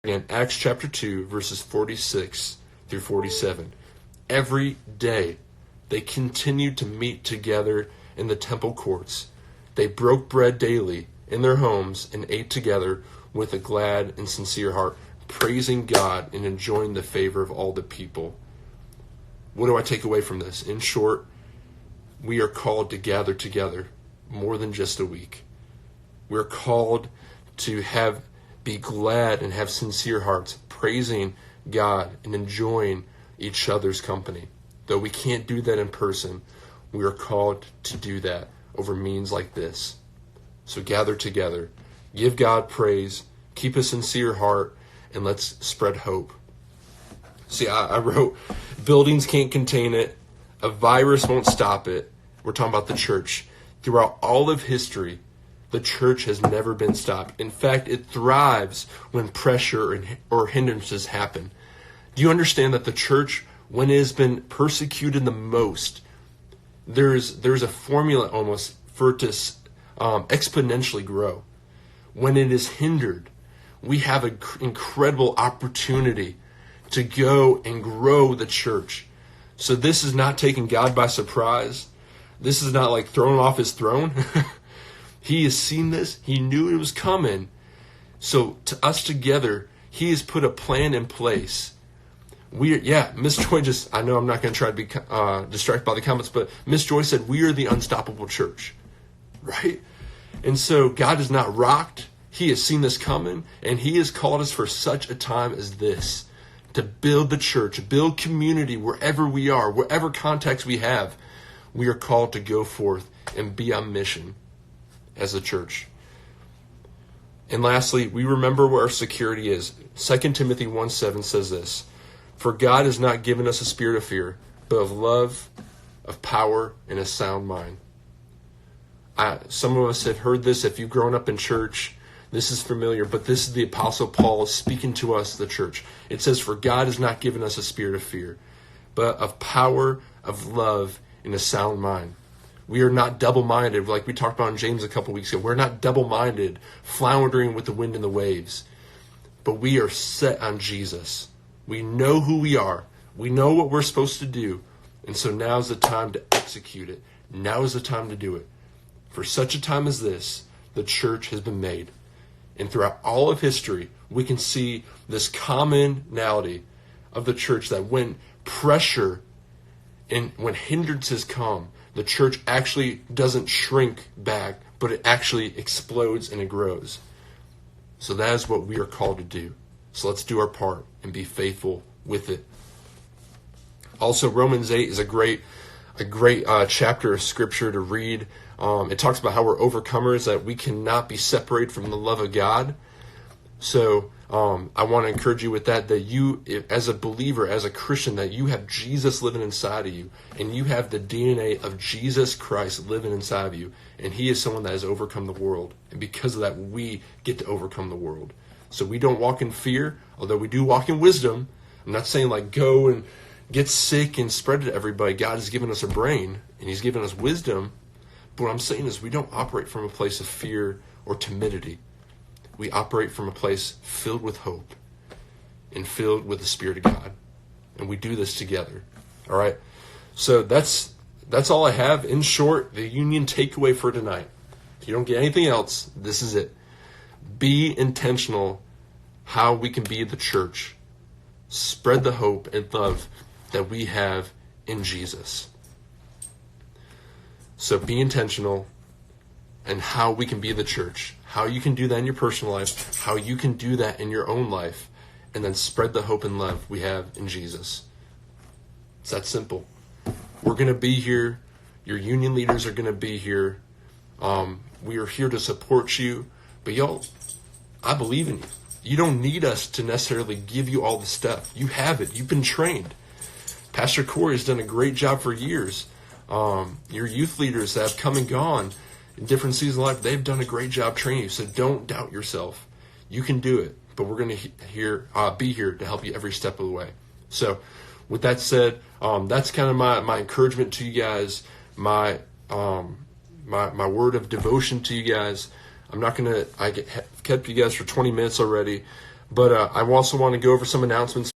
Again, Acts chapter 2, verses 46 through 47. Every day they continued to meet together in the temple courts. They broke bread daily in their homes and ate together with a glad and sincere heart, praising God and enjoying the favor of all the people. What do I take away from this? In short, we are called to gather together more than just a week. We're called to be glad and have sincere hearts, praising God and enjoying each other's company. Though we can't do that in person, we are called to do that over means like this. So gather together, give God praise, keep a sincere heart, and let's spread hope. See, I wrote, buildings can't contain it, a virus won't stop it. We're talking about the church. Throughout all of history, the church has never been stopped. In fact, it thrives when pressure or hindrances happen. Do you understand that the church, when it has been persecuted the most, there's a formula almost for it to exponentially grow. When it is hindered, we have an incredible opportunity to go and grow the church. So this is not taking God by surprise. This is not like throwing off his throne. He has seen this. He knew it was coming. So to us together, he has put a plan in place. Miss Joy I know I'm not going to try to be distracted by the comments, but Miss Joy said, we are the unstoppable church, right? And so God is not rocked. He has seen this coming, and he has called us for such a time as this to build the church, build community wherever we are, wherever context we have. We are called to go forth and be on mission as a church. And lastly, we remember where our security is. 2 Timothy 1:7 says this, "For God has not given us a spirit of fear, but of love, of power, and a sound mind." Some of us have heard this. If you've grown up in church, this is familiar, but this is the Apostle Paul speaking to us, the church. It says, "For God has not given us a spirit of fear, but of power, of love, and a sound mind." We are not double-minded, like we talked about in James a couple weeks ago. We're not double-minded, floundering with the wind and the waves. But we are set on Jesus. We know who we are. We know what we're supposed to do. And so now is the time to execute it. Now is the time to do it. For such a time as this, the church has been made. And throughout all of history, we can see this commonality of the church, that when pressure and when hindrances come, the church actually doesn't shrink back, but it actually explodes and it grows. So that is what we are called to do. So let's do our part and be faithful with it. Also, Romans 8 is a great chapter of scripture to read. It talks about how we're overcomers, that we cannot be separated from the love of God. So I want to encourage you with that you, as a believer, as a Christian, that you have Jesus living inside of you, and you have the DNA of Jesus Christ living inside of you, and he is someone that has overcome the world. And because of that, we get to overcome the world. So we don't walk in fear, although we do walk in wisdom. I'm not saying like go and get sick and spread it to everybody. God has given us a brain, and he's given us wisdom. But what I'm saying is we don't operate from a place of fear or timidity. We operate from a place filled with hope and filled with the Spirit of God. And we do this together. All right? So that's all I have. In short, the union takeaway for tonight. If you don't get anything else, this is it. Be intentional how we can be the church. Spread the hope and love that we have in Jesus. So be intentional and how we can be the church. How you can do that in your personal life. How you can do that in your own life. And then spread the hope and love we have in Jesus. It's that simple. We're going to be here. Your union leaders are going to be here. We are here to support you. But y'all, I believe in you. You don't need us to necessarily give you all the stuff. You have it. You've been trained. Pastor Corey has done a great job for years. Your youth leaders that have come and gone in different seasons of life, they've done a great job training you. So don't doubt yourself. You can do it. But we're going to be here to help you every step of the way. So with that said, that's kind of my encouragement to you guys, my word of devotion to you guys. I'm not going to, have kept you guys for 20 minutes already. But I also want to go over some announcements